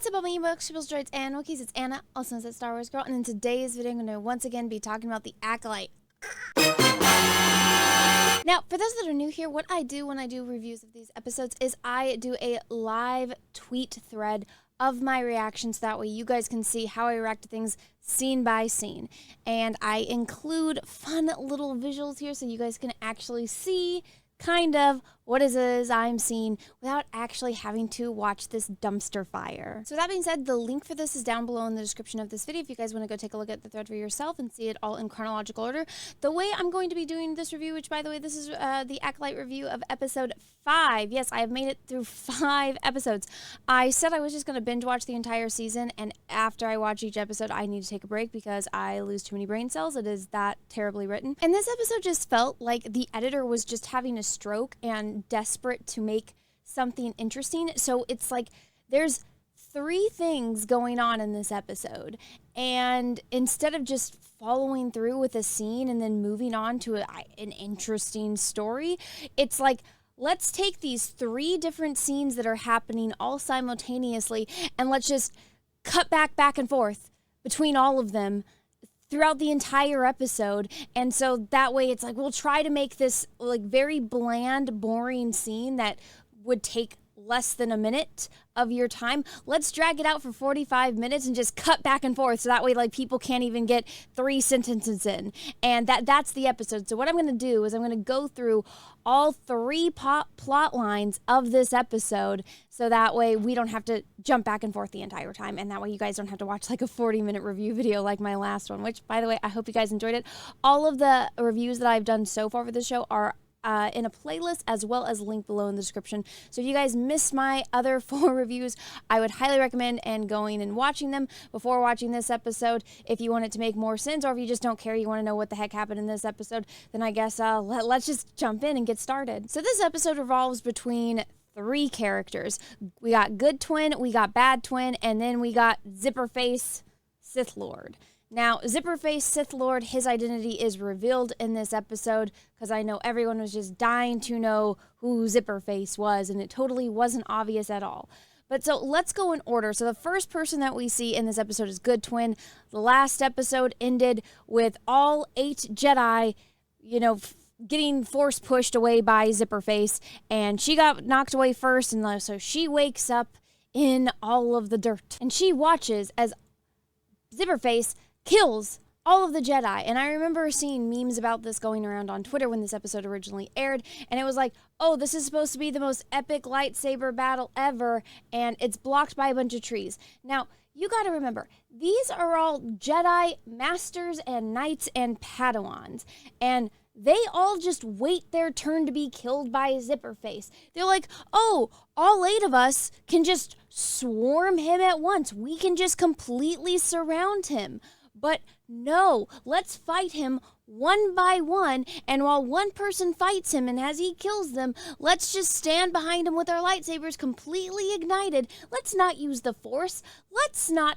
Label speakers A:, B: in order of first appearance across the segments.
A: What's up, all my ebooks, shipples, droids, and Wookiees? It's Anna, also known as Star Wars Girl, and in today's video, I'm going to once again be talking about the Acolyte. Now, for those that are new here, what I do when I do reviews of these episodes is I do a live tweet thread of my reactions. That way you guys can see how I react to things scene by scene. And I include fun little visuals here so you guys can actually see kind of what it is I'm seeing without actually having to watch this dumpster fire. So that being said, the link for this is down below in the description of this video if you guys want to go take a look at the thread for yourself and see it all in chronological order. The way I'm going to be doing this review, which by the way, this is the Acolyte review of episode 5. Yes, I have made it through 5 episodes. I said I was just going to binge watch the entire season, and after I watch each episode, I need to take a break because I lose too many brain cells. It is that terribly written. And this episode just felt like the editor was just having a stroke and desperate to make something interesting. So it's like there's 3 things going on in this episode, and instead of just following through with a scene and then moving on to an interesting story, it's like, let's take these 3 different scenes that are happening all simultaneously and let's just cut back and forth between all of them throughout the entire episode. And so that way it's like, we'll try to make this like very bland, boring scene that would take less than a minute of your time. Let's drag it out for 45 minutes and just cut back and forth so that way like people can't even get 3 sentences in. And that's the episode. So what I'm going to do is I'm going to go through all 3 plot lines of this episode so that way we don't have to jump back and forth the entire time, and that way you guys don't have to watch like a 40-minute review video like my last one, which by the way, I hope you guys enjoyed it. All of the reviews that I've done so far for this show are in a playlist as well as linked below in the description. So if you guys missed my other 4 reviews, I would highly recommend going and watching them before watching this episode. If you want it to make more sense, or if you just don't care, you want to know what the heck happened in this episode, then I guess let's just jump in and get started. So this episode revolves between 3 characters. We got good twin, we got bad twin, and then we got Zipperface Sith Lord. Now, Zipperface Sith Lord, his identity is revealed in this episode because I know everyone was just dying to know who Zipperface was, and it totally wasn't obvious at all. But so let's go in order. So the first person that we see in this episode is Good Twin. The last episode ended with all 8 Jedi, getting force pushed away by Zipperface, and she got knocked away first, and so she wakes up in all of the dirt, and she watches as Zipperface kills all of the Jedi. And I remember seeing memes about this going around on Twitter when this episode originally aired, and it was like, oh, this is supposed to be the most epic lightsaber battle ever, and it's blocked by a bunch of trees. Now, you gotta remember, these are all Jedi masters and knights and Padawans, and they all just wait their turn to be killed by Zipperface. They're like, oh, all 8 of us can just swarm him at once. We can just completely surround him. But no, let's fight him one by one, and while one person fights him and as he kills them, let's just stand behind him with our lightsabers completely ignited. Let's not use the Force. Let's not,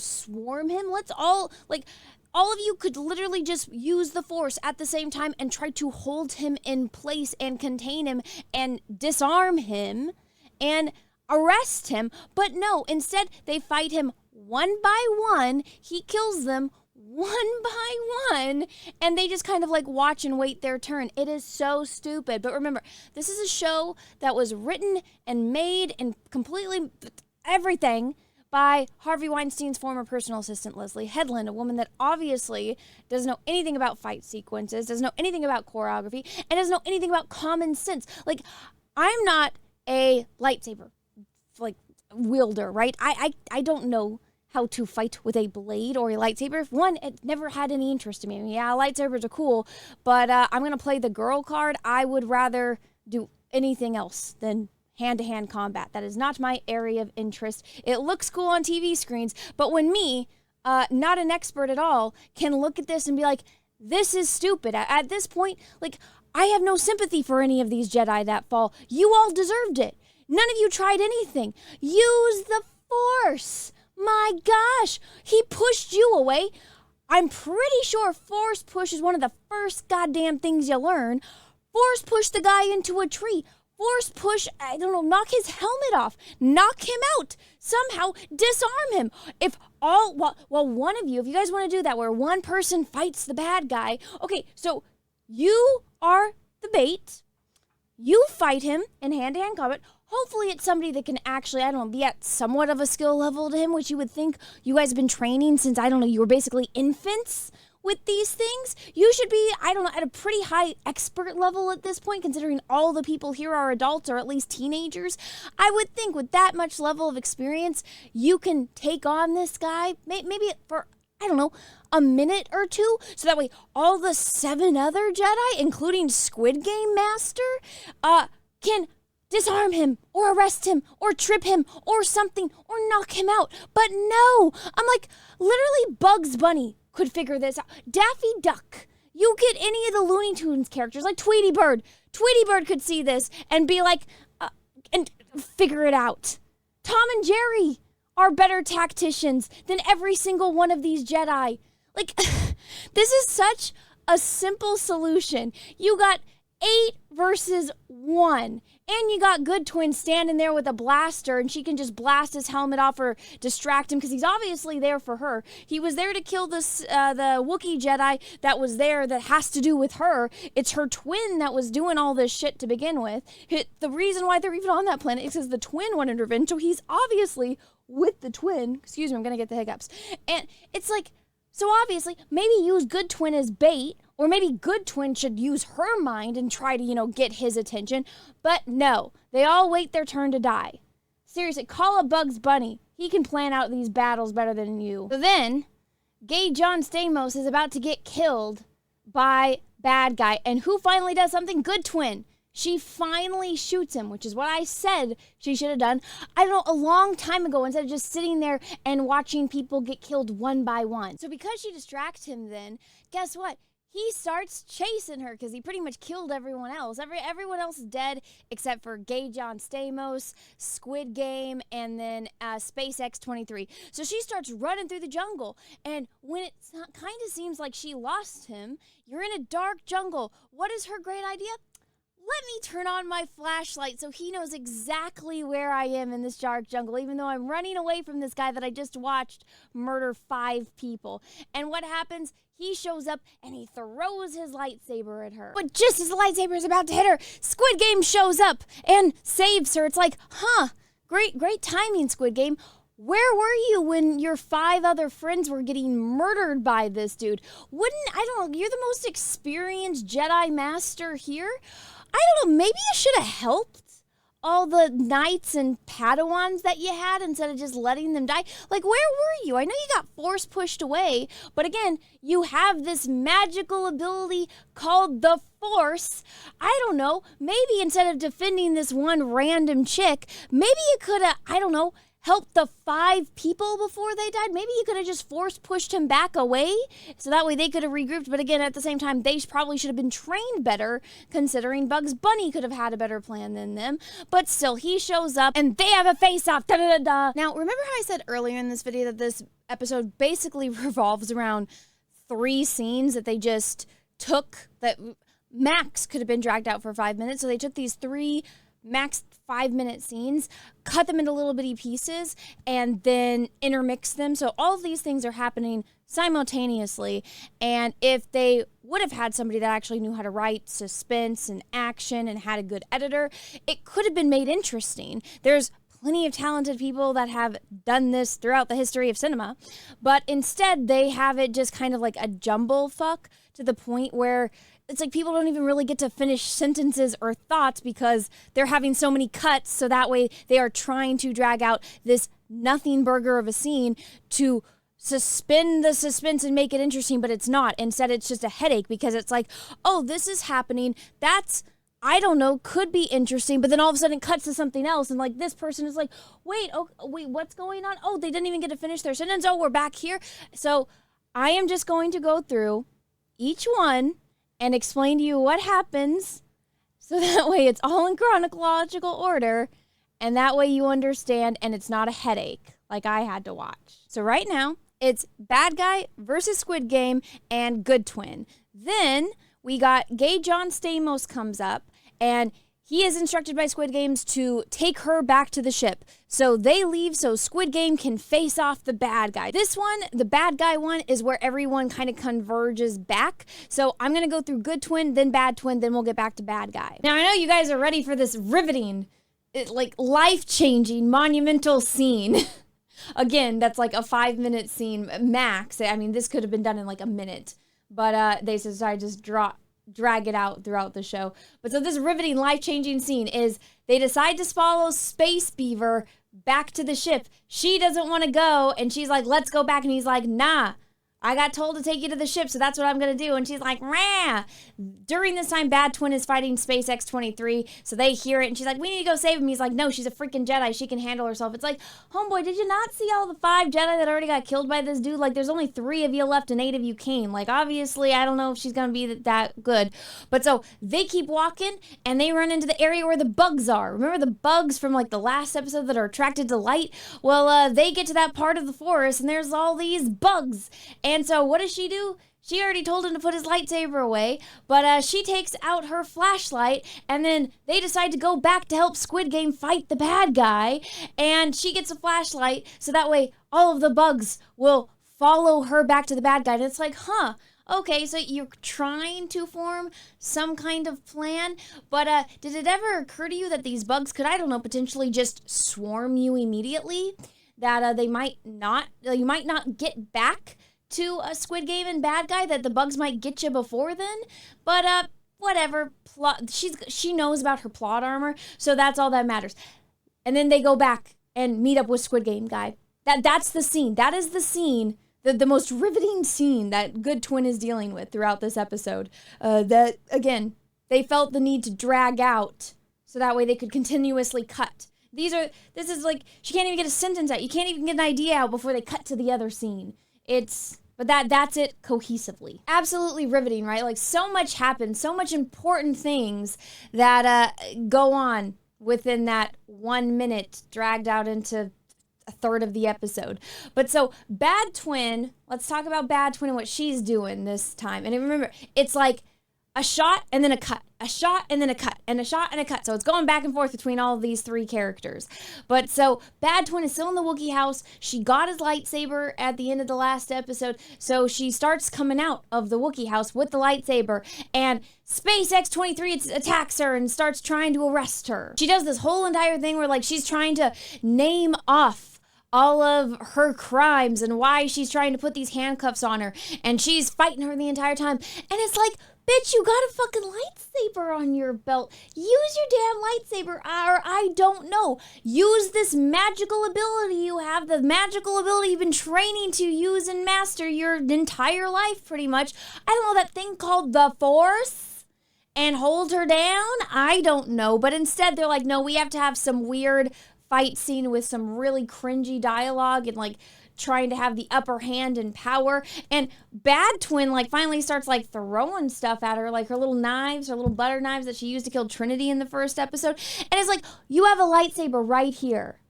A: swarm him. Let's all of you could literally just use the Force at the same time and try to hold him in place and contain him and disarm him and arrest him. But no, instead they fight him one by one. He kills them one by one, and they just kind of like watch and wait their turn. It is so stupid. But remember, this is a show that was written and made and completely everything by Harvey Weinstein's former personal assistant, Leslie Headland, a woman that obviously doesn't know anything about fight sequences, doesn't know anything about choreography, and doesn't know anything about common sense. Like, I'm not a lightsaber, wielder, right? I don't know how to fight with a blade or a lightsaber. One, it never had any interest in me. Yeah, lightsabers are cool, but I'm going to play the girl card. I would rather do anything else than hand-to-hand combat. That is not my area of interest. It looks cool on TV screens, but when me, not an expert at all, can look at this and be like, this is stupid. At this point, I have no sympathy for any of these Jedi that fall. You all deserved it. None of you tried anything. Use the Force. My gosh, he pushed you away. I'm pretty sure Force push is one of the first goddamn things you learn. Force pushed the guy into a tree. force push, I don't know, knock his helmet off, knock him out, somehow disarm him. If one of you, if you guys want to do that, where one person fights the bad guy, okay, so you are the bait, you fight him in hand-to-hand combat. Hopefully it's somebody that can actually, I don't know, be at somewhat of a skill level to him, which you would think you guys have been training since, I don't know, you were basically infants with these things. You should be, I don't know, at a pretty high expert level at this point, considering all the people here are adults or at least teenagers. I would think with that much level of experience, you can take on this guy, maybe for, I don't know, a minute or two, so that way all the 7 other Jedi, including Squid Game Master, can disarm him or arrest him or trip him or something or knock him out. But no, I'm like, literally Bugs Bunny could figure this out. Daffy Duck, you get any of the Looney Tunes characters like Tweety Bird. Tweety Bird could see this and be like, and figure it out. Tom and Jerry are better tacticians than every single one of these Jedi. Like, this is such a simple solution. You got 8 versus 1. And you got Good Twin standing there with a blaster, and she can just blast his helmet off or distract him because he's obviously there for her. He was there to kill the Wookiee Jedi that was there that has to do with her. It's her twin that was doing all this shit to begin with. The reason why they're even on that planet is because the twin wanted revenge, so he's obviously with the twin. Excuse me, I'm going to get the hiccups. And it's like, so obviously, maybe use Good Twin as bait, or maybe Good Twin should use her mind and try to, get his attention. But no, they all wait their turn to die. Seriously, call up Bugs Bunny. He can plan out these battles better than you. So then, Gay John Stamos is about to get killed by bad guy. And who finally does something? Good Twin. She finally shoots him, which is what I said she should have done, I don't know, a long time ago, instead of just sitting there and watching people get killed one by one. So because she distracts him then, guess what? He starts chasing her because he pretty much killed everyone else. Everyone else is dead except for Gay John Stamos, Squid Game, and then Space X-23. So she starts running through the jungle. And when it kind of seems like she lost him, you're in a dark jungle. What is her great idea? Let me turn on my flashlight so he knows exactly where I am in this dark jungle, even though I'm running away from this guy that I just watched murder 5 people. And what happens? He shows up and he throws his lightsaber at her. But just as the lightsaber is about to hit her, Squid Game shows up and saves her. It's like, great timing, Squid Game. Where were you when your 5 other friends were getting murdered by this dude? You're the most experienced Jedi Master here. I don't know, maybe you should have helped all the knights and Padawans that you had instead of just letting them die. Like, where were you? I know you got force pushed away, but again, you have this magical ability called the Force. I don't know, maybe instead of defending this one random chick, maybe you could have, help the 5 people before they died. Maybe you could have just force pushed him back away so that way they could have regrouped. But again, at the same time, they probably should have been trained better, considering Bugs Bunny could have had a better plan than them. But still, he shows up and they have a face-off. Da-da-da-da. Now, remember how I said earlier in this video that this episode basically revolves around 3 scenes that they just took, that max could have been dragged out for 5 minutes. So they took these 3 max 5-minute scenes, cut them into little bitty pieces, and then intermix them. So all of these things are happening simultaneously. And if they would have had somebody that actually knew how to write suspense and action and had a good editor, it could have been made interesting. There's plenty of talented people that have done this throughout the history of cinema, but instead they have it just kind of like a jumble fuck to the point where it's like people don't even really get to finish sentences or thoughts because they're having so many cuts, so that way they are trying to drag out this nothing burger of a scene to suspend the suspense and make it interesting, but it's not. Instead, it's just a headache because it's like, oh, this is happening. That's, I don't know, could be interesting, but then all of a sudden it cuts to something else, and like this person is like, wait, what's going on? Oh, they didn't even get to finish their sentence. Oh, we're back here. So I am just going to go through each one and explain to you what happens, so that way it's all in chronological order, and that way you understand and it's not a headache like I had to watch. So right now, it's Bad Guy versus Squid Game and Good Twin. Then we got Gay John Stamos comes up, and he is instructed by Squid Games to take her back to the ship. So they leave so Squid Game can face off the bad guy. This one, the bad guy one, is where everyone kind of converges back. So I'm going to go through good twin, then bad twin, then we'll get back to bad guy. Now, I know you guys are ready for this riveting, like life-changing, monumental scene. Again, that's like a 5-minute scene max. I mean, this could have been done in like a minute. But they decided to just drag it out throughout the show. But so this riveting, life-changing scene is they decide to follow Space Beaver back to the ship. She doesn't want to go, and she's like, let's go back. And he's like, nah, I got told to take you to the ship, so that's what I'm going to do. And she's like, rah. During this time, Bad Twin is fighting Space X-23, so they hear it, and she's like, we need to go save him. He's like, no, she's a freaking Jedi. She can handle herself. It's like, homeboy, did you not see all the 5 Jedi that already got killed by this dude? Like, there's only 3 of you left, and 8 of you came. Like, obviously, I don't know if she's going to be that good. But so they keep walking, and they run into the area where the bugs are. Remember the bugs from, like, the last episode that are attracted to light? Well, they get to that part of the forest, and there's all these bugs. And so what does she do? She already told him to put his lightsaber away, but she takes out her flashlight, and then they decide to go back to help Squid Game fight the bad guy, and she gets a flashlight, so that way all of the bugs will follow her back to the bad guy. And it's like, huh, okay, so you're trying to form some kind of plan, but did it ever occur to you that these bugs could, I don't know, potentially just swarm you immediately? That you might not get back to a Squid Game and bad guy, that the bugs might get you before then, but whatever. She knows about her plot armor, so that's all that matters. And then they go back and meet up with Squid Game guy. That's the scene. That is the scene, the most riveting scene that Good Twin is dealing with throughout this episode. That again, they felt the need to drag out so that way they could continuously cut. This is like, she can't even get a sentence out. You can't even get an idea out before they cut to the other scene. But that's it cohesively. Absolutely riveting, right? Like, so much happens, so much important things that go on within that 1 minute, dragged out into a third of the episode. But so Bad Twin, let's talk about Bad Twin and what she's doing this time. And remember, it's like a shot and then a cut, a shot and then a cut, and a shot and a cut. So it's going back and forth between all of these 3 characters. But so Bad Twin is still in the Wookiee house. She got his lightsaber at the end of the last episode. So she starts coming out of the Wookiee house with the lightsaber, and Space X-23 attacks her and starts trying to arrest her. She does this whole entire thing where, like, she's trying to name off all of her crimes and why she's trying to put these handcuffs on her, and she's fighting her the entire time. And it's like, bitch, you got a fucking lightsaber on your belt. Use your damn lightsaber, or I don't know. Use this magical ability you have, the magical ability you've been training to use and master your entire life, pretty much. I don't know, that thing called the Force, and hold her down? I don't know. But instead, they're like, no, we have to have some weird fight scene with some really cringy dialogue and, like, trying to have the upper hand and power. And Bad Twin, like, finally starts, like, throwing stuff at her, like her little knives, her little butter knives that she used to kill Trinity in the first episode. And it's like, you have a lightsaber right here.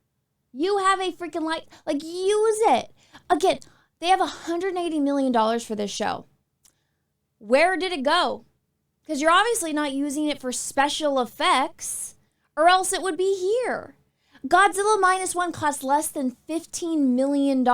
A: You have a freaking like, use it. Again, they have $180 million for this show. Where did it go? Because you're obviously not using it for special effects, or else it would be here. Godzilla Minus One cost less than $15 million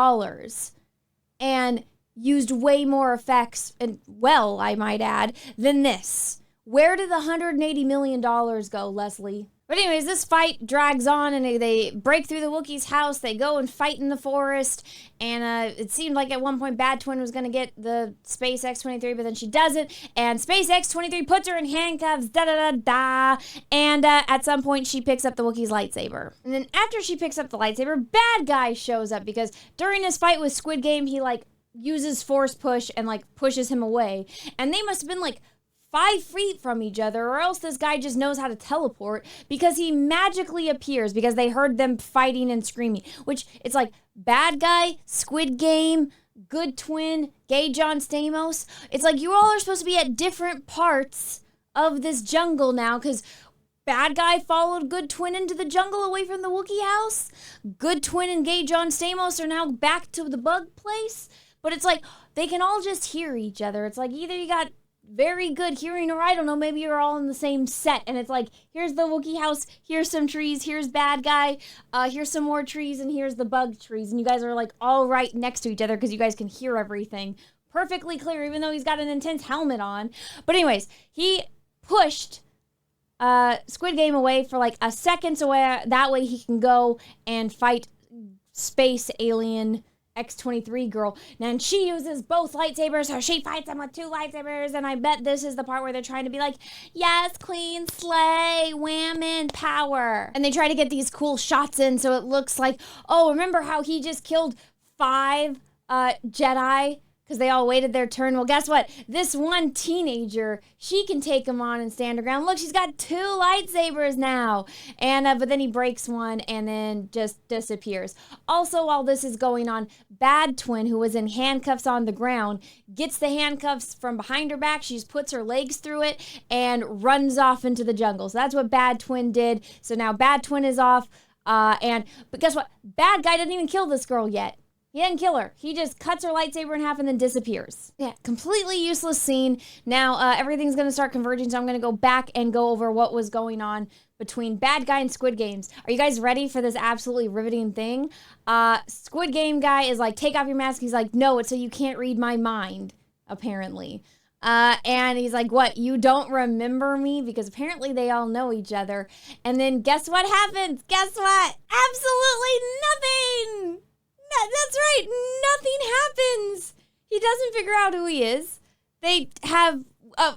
A: and used way more effects, and, well, I might add, than this. Where did the $180 million go, Leslie? But anyways, this fight drags on, and they break through the Wookiee's house. They go and fight in the forest, and it seemed like at one point Bad Twin was going to get the Space X-23, but then she doesn't, and Space X-23 puts her in handcuffs, da-da-da-da, and at some point she picks up the Wookiee's lightsaber. And then after she picks up the lightsaber, Bad Guy shows up, because during this fight with Squid Game, he, like, uses force push and, like, pushes him away, and they must have been, like, 5 feet from each other, or else this guy just knows how to teleport, because he magically appears because they heard them fighting and screaming, which it's like Bad Guy, Squid Game, Good Twin, Gay John Stamos. It's like you all are supposed to be at different parts of this jungle now, because Bad Guy followed Good Twin into the jungle away from the Wookiee house. Good Twin and Gay John Stamos are now back to the bug place. But it's like they can all just hear each other. It's like either you got very good hearing, or I don't know, maybe you're all in the same set and it's like, here's the Wookiee house, here's some trees, here's bad guy, here's some more trees, and here's the bug trees, and you guys are like all right next to each other because you guys can hear everything perfectly clear, even though he's got an intense helmet on. But anyways, he pushed Squid Game away for like a second, so that way he can go and fight space alien X-23 girl. And she uses both lightsabers, so she fights them with 2 lightsabers, and I bet this is the part where they're trying to be like, yes, queen, slay, whammon, power. And they try to get these cool shots in so it looks like, oh, remember how he just killed 5 Jedi? Because they all waited their turn. Well, guess what? This one teenager, she can take him on and stand her ground. Look, she's got 2 lightsabers now. And but then he breaks one and then just disappears. Also, while this is going on, Bad Twin, who was in handcuffs on the ground, gets the handcuffs from behind her back. She just puts her legs through it and runs off into the jungle. So that's what Bad Twin did. So now Bad Twin is off. But guess what? Bad guy didn't even kill this girl yet. He didn't kill her. He just cuts her lightsaber in half and then disappears. Yeah, completely useless scene. Now, everything's going to start converging, so I'm going to go back and go over what was going on between Bad Guy and Squid Games. Are you guys ready for this absolutely riveting thing? Squid Game guy is like, take off your mask. He's like, no, it's so you can't read my mind, apparently. And he's like, what, you don't remember me? Because apparently they all know each other. And then guess what happens? Guess what? Absolutely nothing! That's right, nothing happens. He doesn't figure out who he is. They have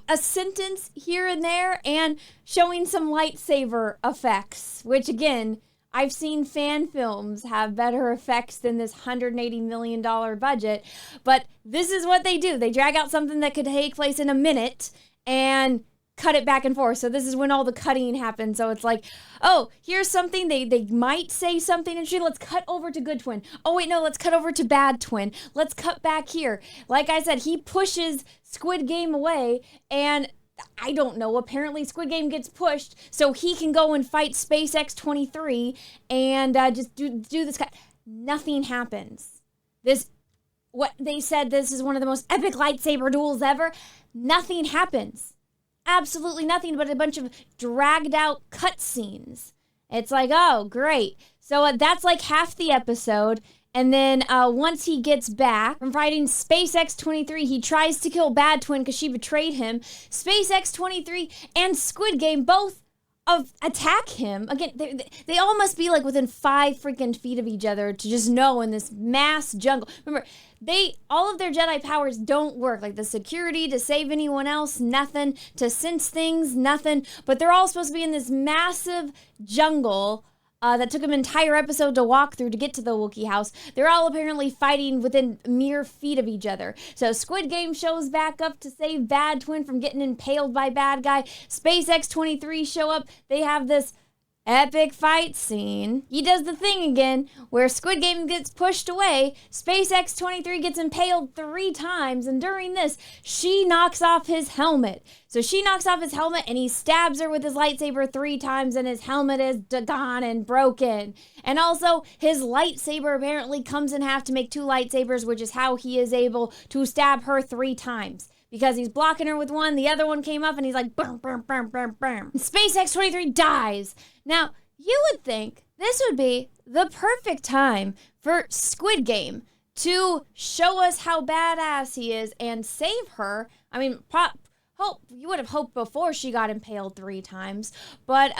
A: a sentence here and there and showing some lightsaber effects, which again, I've seen fan films have better effects than this $180 million budget, but this is what they do. They drag out something that could take place in a minute and cut it back and forth. So this is when all the cutting happens. So it's like, oh, here's something. They might say something and let's cut over to Good Twin. Oh, wait, no, let's cut over to Bad Twin. Let's cut back here. Like I said, he pushes Squid Game away and I don't know, apparently Squid Game gets pushed so he can go and fight Space X-23 and just do this cut. Nothing happens. What they said, this is one of the most epic lightsaber duels ever. Nothing happens. Absolutely nothing but a bunch of dragged out cutscenes. It's like, oh, great. So that's like half the episode. And then once he gets back from fighting Space X-23, he tries to kill Bad Twin because she betrayed him. Space X-23 and Squid Game both attack him. Again, they all must be like within 5 freaking feet of each other to just know in this mass jungle. Remember, all of their Jedi powers don't work. Like the security to save anyone else, nothing. To sense things, nothing. But they're all supposed to be in this massive jungle that took an entire episode to walk through to get to the Wookiee house. They're all apparently fighting within mere feet of each other. So Squid Game shows back up to save Bad Twin from getting impaled by Bad Guy. Space X-23 show up. They have this epic fight scene. He does the thing again where Squid Game gets pushed away. Space X-23 gets impaled 3 times, and during this, she knocks off his helmet. So she knocks off his helmet and he stabs her with his lightsaber 3 times and his helmet is gone and broken. And also, his lightsaber apparently comes in half to make 2 lightsabers, which is how he is able to stab her 3 times. Because he's blocking her with one, the other one came up and he's like, boom, boom, boom, boom, boom. Space X-23 dies. Now, you would think this would be the perfect time for Squid Game to show us how badass he is and save her. I mean, you would have hoped before she got impaled 3 times, but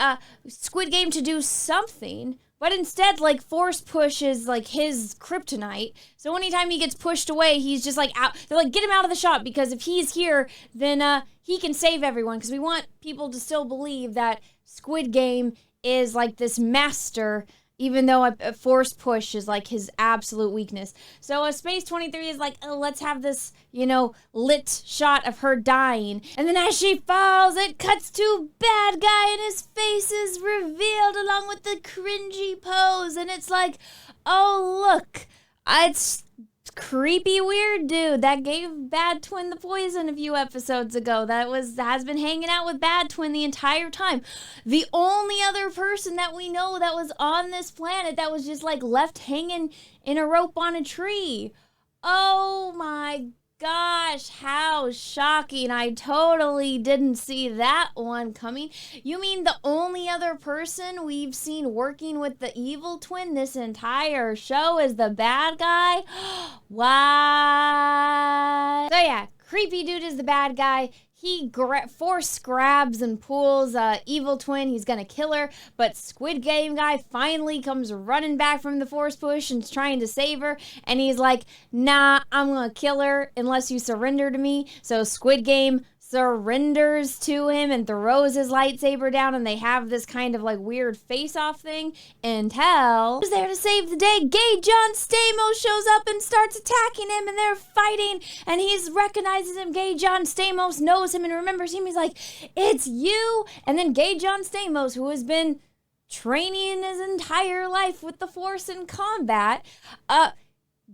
A: Squid Game to do something. But instead, like, force push is, like, his kryptonite. So anytime he gets pushed away, he's just, like, out. They're like, get him out of the shot, because if he's here, then he can save everyone. Because we want people to still believe that Squid Game is, like, this master, even though a force push is, like, his absolute weakness. So Space 23 is like, oh, let's have this, lit shot of her dying. And then as she falls, it cuts to Bad Guy and his face is revealed along with the cringy pose. And it's like, oh, look, it's creepy weird dude that gave Bad Twin the poison a few episodes ago has been hanging out with Bad Twin the entire time. The only other person that we know that was on this planet that was just like left hanging in a rope on a tree. Oh my gosh, how shocking. I totally didn't see that one coming. You mean the only other person we've seen working with the evil twin this entire show is the bad guy? What? So yeah, creepy dude is the bad guy. He force grabs and pulls evil twin. He's gonna kill her, but Squid Game guy finally comes running back from the force push and is trying to save her. And he's like, nah, I'm gonna kill her unless you surrender to me. So Squid Game surrenders to him and throws his lightsaber down, and they have this kind of like weird face-off thing until who's there to save the day? Gay John Stamos shows up and starts attacking him, and they're fighting, and he recognizes him. Gay John Stamos knows him and remembers him. He's like, it's you. And then Gay John Stamos, who has been training his entire life with the Force in combat,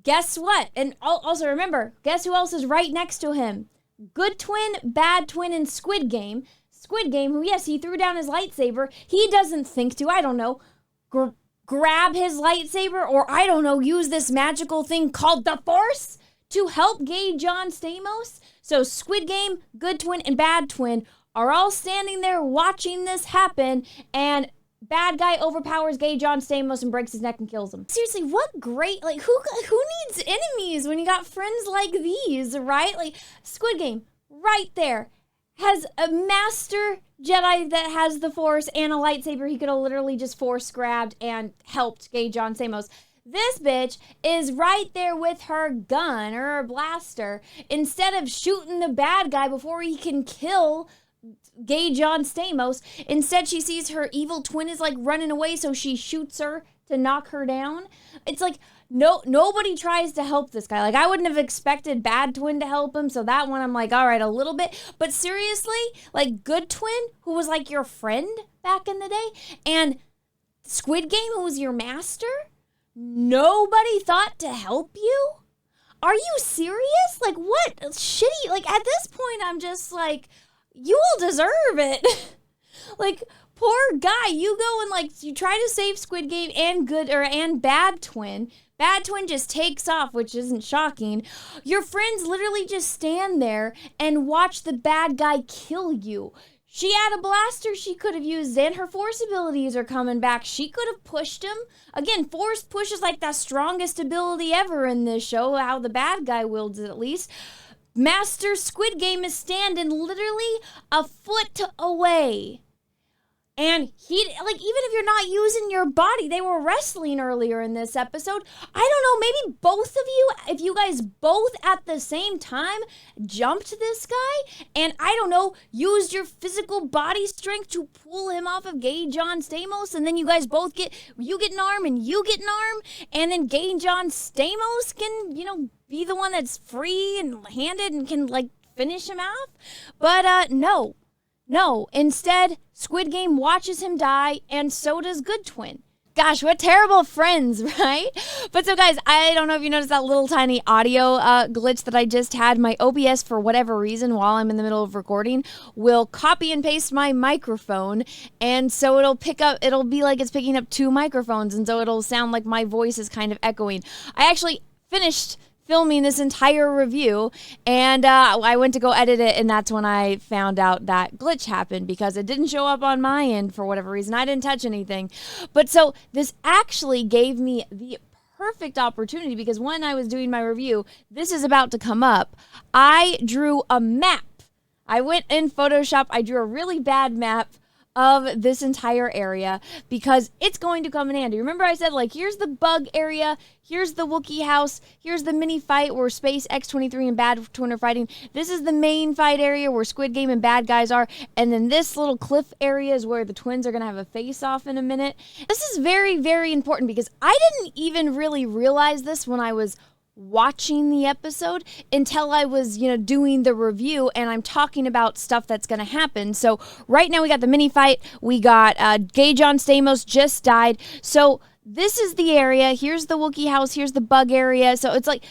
A: guess what? And also remember, guess who else is right next to him? Good twin, bad twin, and Squid Game. Squid Game, who, yes, he threw down his lightsaber. He doesn't think to, I don't know, grab his lightsaber or, I don't know, use this magical thing called the Force to help Gay John Stamos. So Squid Game, good twin, and bad twin are all standing there watching this happen, and bad guy overpowers Gay John Stamos and breaks his neck and kills him. Seriously, what great, like, who needs enemies when you got friends like these, right? Like, Squid Game, right there, has a master Jedi that has the Force and a lightsaber. He could have literally just force grabbed and helped Gay John Stamos. This bitch is right there with her gun or her blaster. Instead of shooting the bad guy before he can kill Gay John Stamos, instead she sees her evil twin is like running away, so she shoots her to knock her down. It's like nobody tries to help this guy. Like, I wouldn't have expected bad twin to help him, so that one I'm like, all right, a little bit. But seriously, like, good twin, who was like your friend back in the day, and Squid Game, who was your master, nobody thought to help you? Are you serious? Like, what shitty, like, at this point I'm just like, you all deserve it. Like, poor guy, you go and like you try to save Squid Game and bad twin. Bad twin just takes off, which isn't shocking. Your friends literally just stand there and watch the bad guy kill you. She had a blaster she could have used, and her force abilities are coming back. She could have pushed him. Again, force push is like the strongest ability ever in this show, how the bad guy wields it at least. Master Squid Game is standing literally a foot away. And he, like, even if you're not using your body, they were wrestling earlier in this episode. I don't know, maybe both of you, if you guys both at the same time jumped this guy and, I don't know, used your physical body strength to pull him off of Gay John Stamos, and then you guys both you get an arm and you get an arm, and then Gay John Stamos can, you know, be the one that's free and handed and can, like, finish him off. But, no, instead, Squid Game watches him die, and so does Good Twin. Gosh, what terrible friends, right? But so guys, I don't know if you noticed that little tiny audio glitch that I just had. My OBS, for whatever reason, while I'm in the middle of recording, will copy and paste my microphone, and so it'll be like it's picking up two microphones, and so it'll sound like my voice is kind of echoing. I actually finished filming this entire review, and I went to go edit it, and that's when I found out that glitch happened because it didn't show up on my end for whatever reason. I didn't touch anything. But so this actually gave me the perfect opportunity, because when I was doing my review, this is about to come up. I drew a map. I went in Photoshop, I drew a really bad map of this entire area because it's going to come in handy. Remember I said, like, here's the bug area, here's the Wookiee house, here's the mini fight where Space X-23 and Bad Twin are fighting. This is the main fight area where Squid Game and bad guys are, and then this little cliff area is where the twins are going to have a face-off in a minute. This is very, very important because I didn't even really realize this when I was watching the episode until I was, you know, doing the review and I'm talking about stuff that's going to happen. So right now we got the mini fight. We got Gay John Stamos just died. So this is the area. Here's the Wookiee house. Here's the bug area. So it's like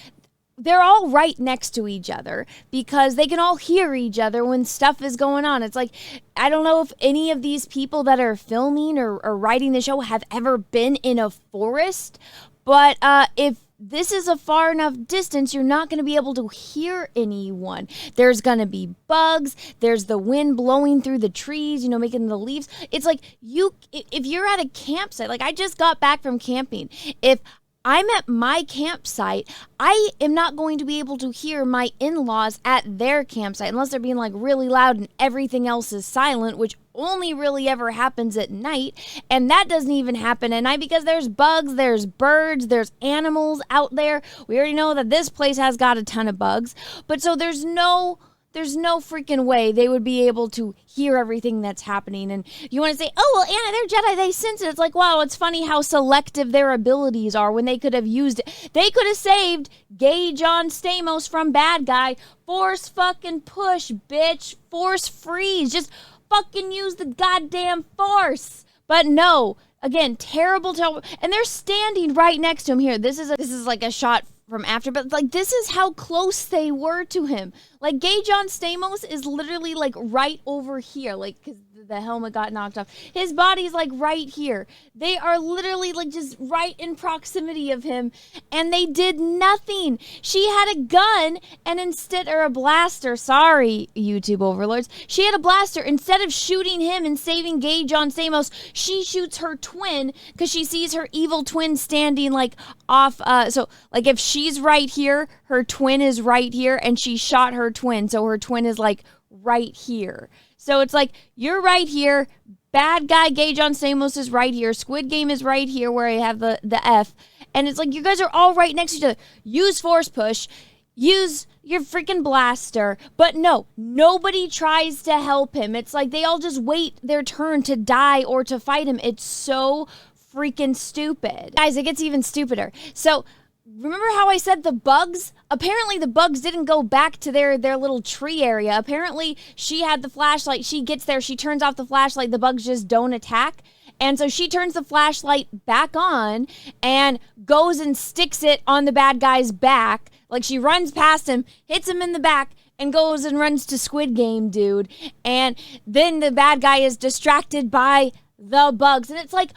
A: they're all right next to each other because they can all hear each other when stuff is going on. It's like, I don't know if any of these people that are filming or writing the show have ever been in a forest, but if this is a far enough distance, you're not going to be able to hear anyone. There's going to be bugs. There's the wind blowing through the trees, making the leaves. It's like if you're at a campsite, like I just got back from camping. If I'm at my campsite, I am not going to be able to hear my in-laws at their campsite unless they're being like really loud and everything else is silent, which only really ever happens at night. And that doesn't even happen at night because there's bugs, there's birds, there's animals out there. We already know that this place has got a ton of bugs. But so there's no freaking way they would be able to hear everything that's happening. And you want to say, oh, well, Anna, they're Jedi, they sense it. It's like, wow, it's funny how selective their abilities are when they could have used it. They could have saved Gay John Stamos from bad guy. Force fucking push, bitch. Force freeze. Just fucking use the goddamn force. But no, again, terrible. And they're standing right next to him here. This is like a shot from after, but like this is how close they were to him. Like Gay John Stamos is literally like right over here, like because the helmet got knocked off. His body's like right here. They are literally like just right in proximity of him, and they did nothing. She had a gun and or a blaster. Sorry, YouTube overlords. She had a blaster. Instead of shooting him and saving Gay John Stamos, she shoots her twin because she sees her evil twin standing like off. So like if she's right here, her twin is right here, and she shot her twin. So her twin is like right here. So it's like, you're right here. Bad guy Gay John Stamos is right here. Squid Game is right here where I have the F. And it's like, you guys are all right next to each other. Use force push. Use your freaking blaster. But no, nobody tries to help him. It's like they all just wait their turn to die or to fight him. It's so freaking stupid. Guys, it gets even stupider. So remember how I said the bugs? Apparently the bugs didn't go back to their little tree area. Apparently she had the flashlight. She gets there. She turns off the flashlight. The bugs just don't attack. And so she turns the flashlight back on and goes and sticks it on the bad guy's back. Like she runs past him, hits him in the back, and goes and runs to Squid Game, dude. And then the bad guy is distracted by the bugs. And it's like,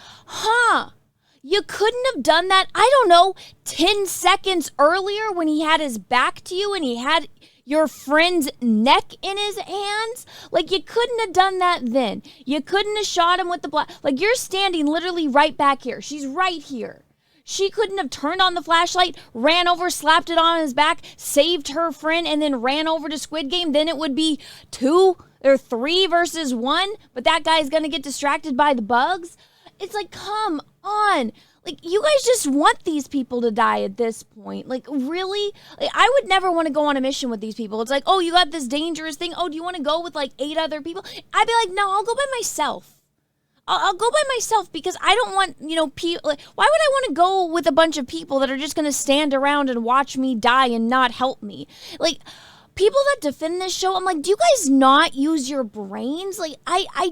A: you couldn't have done that, I don't know, 10 seconds earlier when he had his back to you and he had your friend's neck in his hands? Like, you couldn't have done that then. You couldn't have shot him with the like, you're standing literally right back here. She's right here. She couldn't have turned on the flashlight, ran over, slapped it on his back, saved her friend, and then ran over to Squid Game. Then it would be 2 or 3 versus 1, but that guy's going to get distracted by the bugs. It's like, come on. Like, you guys just want these people to die at this point. Like, really? Like, I would never want to go on a mission with these people. It's like, oh, you got this dangerous thing. Oh, do you want to go with, like, 8 other people? I'd be like, no, I'll go by myself. I'll go by myself because I don't want, people. Like, why would I want to go with a bunch of people that are just going to stand around and watch me die and not help me? Like, people that defend this show, I'm like, do you guys not use your brains? Like, I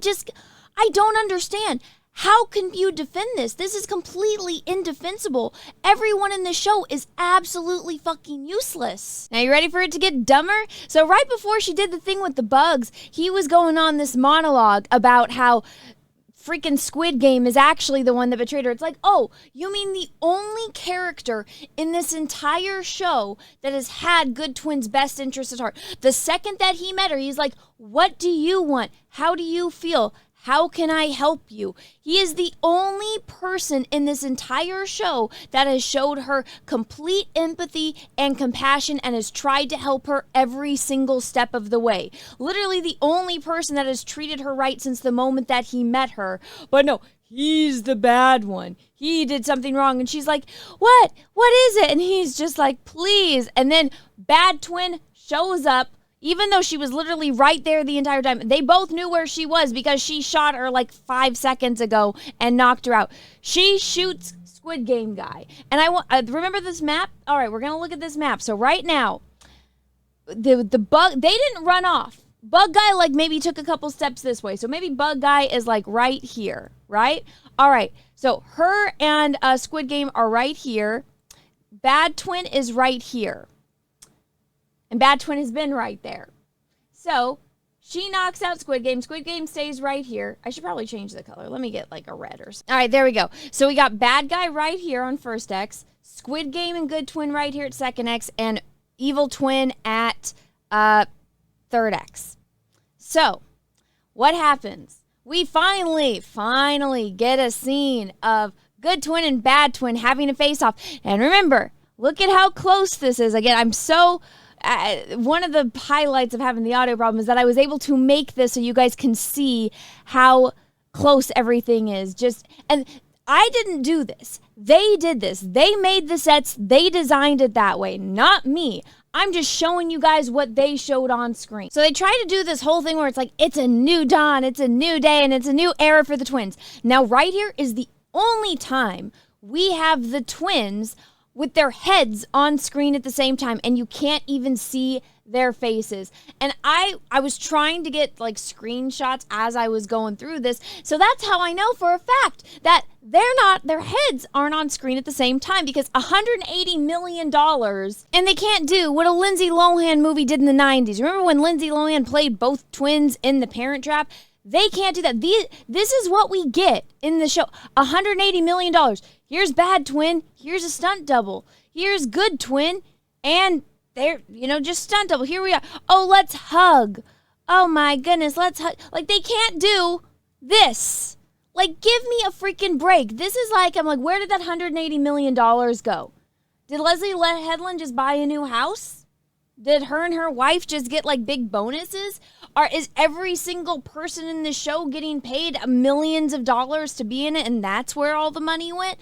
A: don't understand. How can you defend this? This is completely indefensible. Everyone in the show is absolutely fucking useless. Now, you ready for it to get dumber? So right before she did the thing with the bugs, he was going on this monologue about how freaking Squid Game is actually the one that betrayed her. It's like, oh, you mean the only character in this entire show that has had good twins' best interests at heart? The second that he met her, he's like, what do you want? How do you feel? How can I help you? He is the only person in this entire show that has showed her complete empathy and compassion and has tried to help her every single step of the way. Literally the only person that has treated her right since the moment that he met her. But no, he's the bad one. He did something wrong. And she's like, what? What is it? And he's just like, please. And then bad twin shows up. Even though she was literally right there the entire time. They both knew where she was because she shot her like 5 seconds ago and knocked her out. She shoots Squid Game guy. And I want remember this map? All right, we're going to look at this map. So right now, the bug, they didn't run off. Bug guy like maybe took a couple steps this way. So maybe bug guy is like right here, right? All right, so her and Squid Game are right here. Bad twin is right here. And bad twin has been right there. So She knocks out Squid Game. Squid Game stays right here. I should probably change the color. Let me get like a red or something. All right, there we go. So we got bad guy right here on first X, Squid Game and good twin right here at second X, and evil twin at third X. So what happens? We finally get a scene of good twin and bad twin having a face-off. And remember, look at how close this is. Again, I'm so... one of the highlights of having the audio problem is that I was able to make this so you guys can see how close everything is. And I didn't do this. They did this. They made the sets. They designed it that way, not me. I'm just showing you guys what they showed on screen. So they try to do this whole thing where it's like, it's a new dawn, it's a new day, and it's a new era for the twins. Now, right here is the only time we have the twins with their heads on screen at the same time, and you can't even see their faces. And I was trying to get like screenshots as I was going through this, so that's how I know for a fact that their heads aren't on screen at the same time, because $180 million, and they can't do what a Lindsay Lohan movie did in the 90s. Remember when Lindsay Lohan played both twins in The Parent Trap? They can't do that. This is what we get in the show. $180 million. Here's bad twin. Here's a stunt double. Here's good twin. And they're, just stunt double. Here we are. Oh, let's hug. Oh my goodness, let's hug. Like, they can't do this. Like, give me a freaking break. This is like, I'm like, where did that $180 million go? Did Leslie Headland just buy a new house? Did her and her wife just get like big bonuses? Or is every single person in the show getting paid millions of dollars to be in it, and that's where all the money went?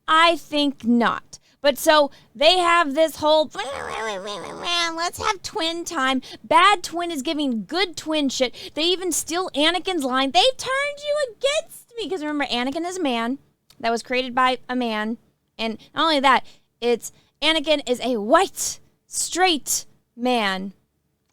A: I think not. But so they have this whole, let's have twin time. Bad twin is giving good twin shit. They even steal Anakin's line. They've turned you against me. Because remember, Anakin is a man that was created by a man. And not only that, Anakin is a white, straight man.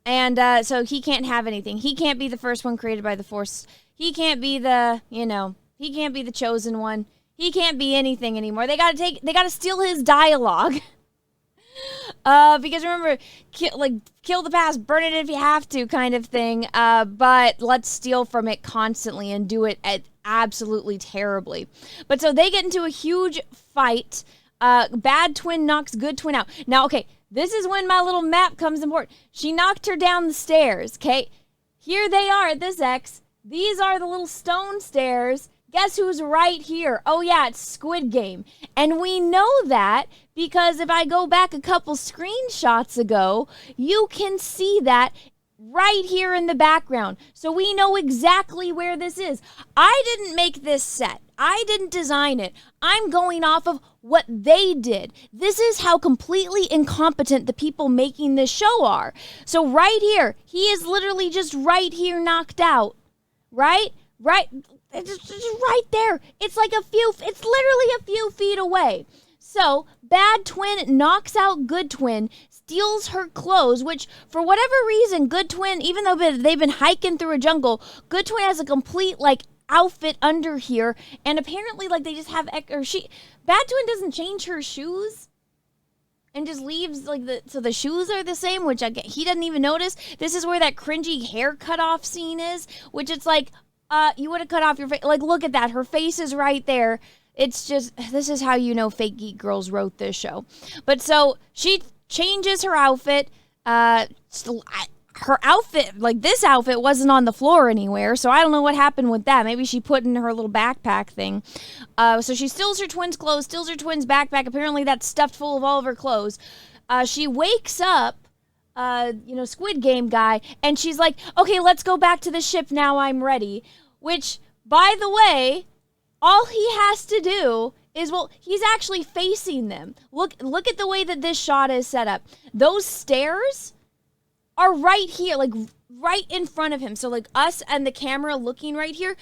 A: And so he can't have anything. He can't be the first one created by the Force. He can't be the, he can't be the chosen one. He can't be anything anymore. They gotta steal his dialogue. Because remember, kill the past, burn it if you have to kind of thing. But let's steal from it constantly and do it absolutely terribly. But so they get into a huge fight. Bad twin knocks good twin out. Now, okay, this is when my little map comes important. She knocked her down the stairs, okay? Here they are at this X. These are the little stone stairs. Guess who's right here? Oh, yeah, it's Squid Game. And we know that because if I go back a couple screenshots ago, you can see that right here in the background. So we know exactly where this is. I didn't make this set. I didn't design it. I'm going off of what they did. This is how completely incompetent the people making this show are. So right here, he is literally just right here knocked out. Right? It's just right there. It's literally a few feet away. So bad twin knocks out good twin, steals her clothes, which for whatever reason, good twin, even though they've been hiking through a jungle, good twin has a complete outfit under here, and apparently they just have bad twin doesn't change her shoes and just leaves so the shoes are the same, which he doesn't even notice. This is where that cringy hair cut off scene is, which it's you would have cut off your face. Look at that. Her face is right there. It's just, this is how you know fake geek girls wrote this show. But so she changes her outfit. Her outfit, this outfit wasn't on the floor anywhere. So I don't know what happened with that. Maybe she put in her little backpack thing. So she steals her twins' clothes, steals her twins' backpack. Apparently that's stuffed full of all of her clothes. She wakes up. Squid Game guy, and she's like, okay, let's go back to the ship now, I'm ready. Which, by the way, all he has to do is, he's actually facing them. Look at the way that this shot is set up. Those stairs are right here, right in front of him. So us and the camera looking right here,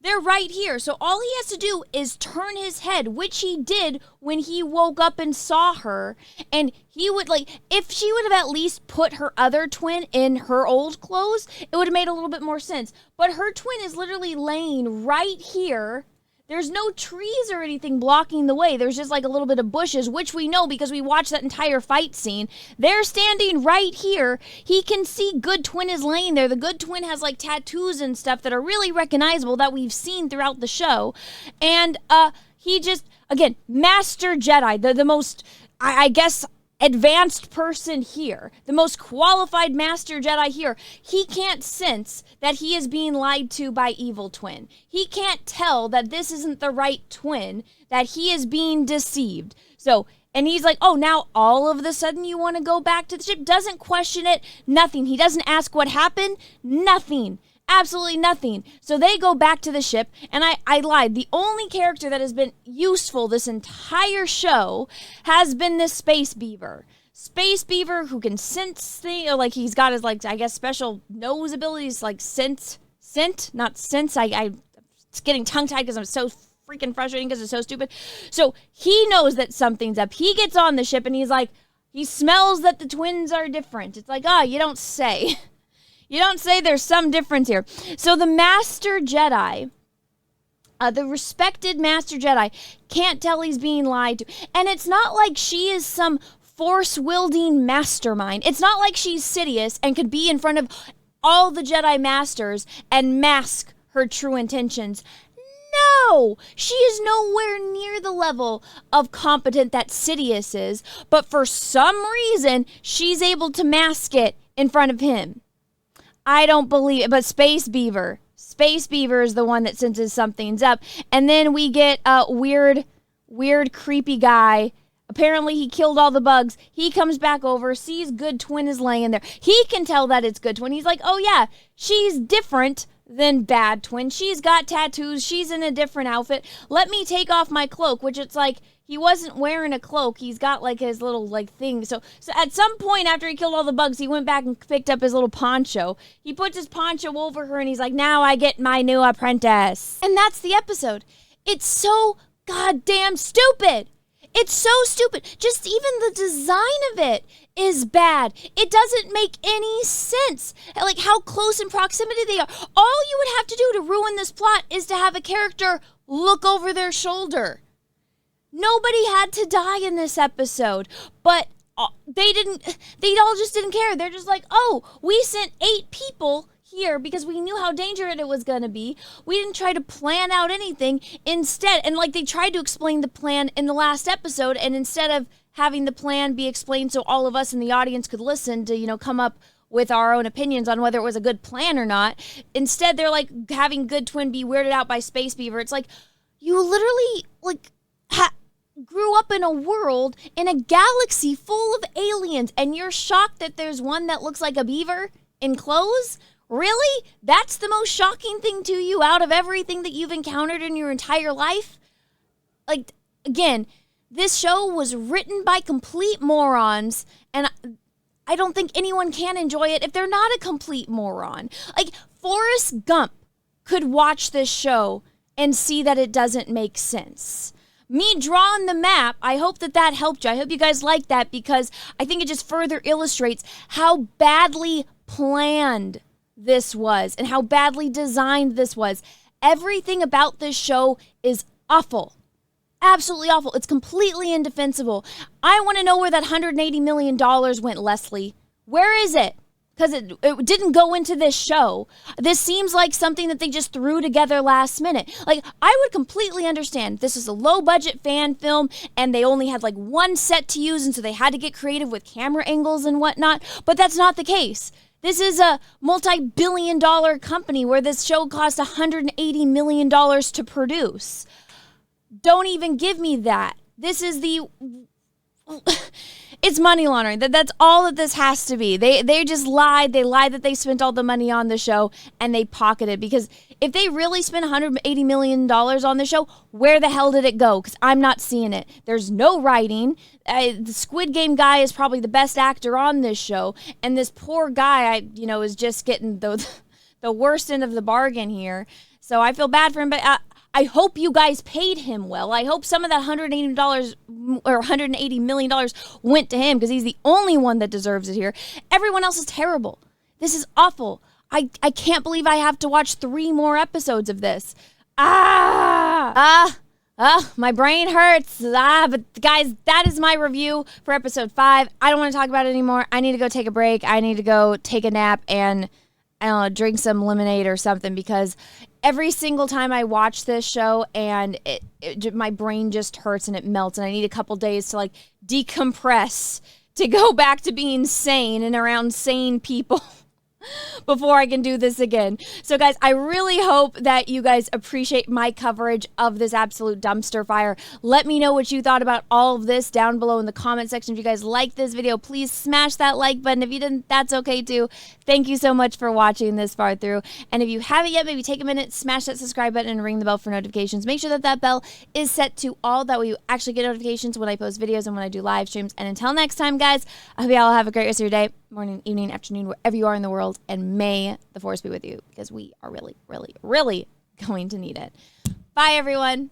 A: they're right here. So all he has to do is turn his head, which he did when he woke up and saw her. And he would, if she would have at least put her other twin in her old clothes, it would have made a little bit more sense. But her twin is literally laying right here.
B: There's no trees or anything blocking the way. There's just like a little bit of bushes, which we know because we watched that entire fight scene. They're standing right here. He can see Good Twin is laying there. The Good Twin has like tattoos and stuff that are really recognizable that we've seen throughout the show. And he just, again, Master Jedi, the most, I guess, advanced person here, the most qualified Master Jedi here, he can't sense that he is being lied to by Evil Twin. He can't tell that this isn't the right twin, that he is being deceived. So, and he's like, oh, now all of a sudden you want to go back to the ship? Doesn't question it, nothing. He doesn't ask what happened, nothing. Absolutely nothing. So they go back to the ship, and I lied. The only character that has been useful this entire show has been this Space Beaver. Space Beaver who can sense things, like he's got his, like, I guess, special nose abilities, like scent, not sense. It's getting tongue-tied because I'm so freaking frustrating because it's so stupid. So he knows that something's up. He gets on the ship, and he's like, he smells that the twins are different. It's like, you don't say. You don't say there's some difference here. So the Master Jedi, the respected Master Jedi, can't tell he's being lied to. And it's not like she is some force-wielding mastermind. It's not like she's Sidious and could be in front of all the Jedi Masters and mask her true intentions. No! She is nowhere near the level of competent that Sidious is. But for some reason, she's able to mask it in front of him. I don't believe it, but Space Beaver is the one that senses something's up. And then we get a weird, creepy guy. Apparently he killed all the bugs. He comes back over, sees Good Twin is laying there. He can tell that it's Good Twin. He's like, oh yeah, she's different than Bad Twin. She's got tattoos. She's in a different outfit. Let me take off my cloak, which it's like, he wasn't wearing a cloak. He's got like his little like thing. So at some point after he killed all the bugs, he went back and picked up his little poncho. He puts his poncho over her and he's like, now I get my new apprentice.
A: And that's the episode. It's so goddamn stupid. It's so stupid. Just even the design of it is bad. It doesn't make any sense. Like how close in proximity they are. All you would have to do to ruin this plot is to have a character look over their shoulder. Nobody had to die in this episode, but they all just didn't care. They're just like, oh, we sent 8 people here because we knew how dangerous it was going to be. We didn't try to plan out anything. Instead, and like they tried to explain the plan in the last episode, and instead of having the plan be explained so all of us in the audience could listen to, come up with our own opinions on whether it was a good plan or not, instead they're like having Good Twin be weirded out by Space Beaver. It's like, you literally, like, grew up in a world, in a galaxy full of aliens, and you're shocked that there's one that looks like a beaver in clothes? Really? That's the most shocking thing to you out of everything that you've encountered in your entire life? Like, again, this show was written by complete morons, and I don't think anyone can enjoy it if they're not a complete moron. Like, Forrest Gump could watch this show and see that it doesn't make sense. Me drawing the map, I hope that helped you. I hope you guys like that because I think it just further illustrates how badly planned this was and how badly designed this was. Everything about this show is awful. Absolutely awful. It's completely indefensible. I want to know where that $180 million went, Leslie. Where is it? Because it didn't go into this show. This seems like something that they just threw together last minute. Like, I would completely understand. This is a low-budget fan film, and they only had, like, one set to use, and so they had to get creative with camera angles and whatnot. But that's not the case. This is a multi-billion-dollar company where this show cost $180 million to produce. Don't even give me that. This is the... It's money laundering. That's all that this has to be. They just lied. They lied that they spent all the money on the show and they pocketed. Because if they really spent $180 million on the show, where the hell did it go? Because I'm not seeing it. There's no writing. The Squid Game guy is probably the best actor on this show. And this poor guy, is just getting the worst end of the bargain here. So I feel bad for him, but I hope you guys paid him well. I hope some of that $180 or $180 million went to him because he's the only one that deserves it here. Everyone else is terrible. This is awful. I can't believe I have to watch 3 more episodes of this.
B: My brain hurts. But guys, that is my review for episode 5. I don't want to talk about it anymore. I need to go take a break. I need to go take a nap and, I don't know, drink some lemonade or something, because every single time I watch this show and my brain just hurts and it melts, and I need a couple days to like decompress, to go back to being sane and around sane people before I can do this again. So guys, I really hope that you guys appreciate my coverage of this absolute dumpster fire. Let me know what you thought about all of this down below in the comment section. If you guys liked this video, please smash that like button. If you didn't, that's okay too. Thank you so much for watching this far through. And if you haven't yet, maybe take a minute, smash that subscribe button and ring the bell for notifications. Make sure that that bell is set to all. That way you actually get notifications when I post videos and when I do live streams. And until next time, guys, I hope you all have a great rest of your day, morning, evening, afternoon, wherever you are in the world, and may the force be with you, because we are really, really, really going to need it. Bye, everyone.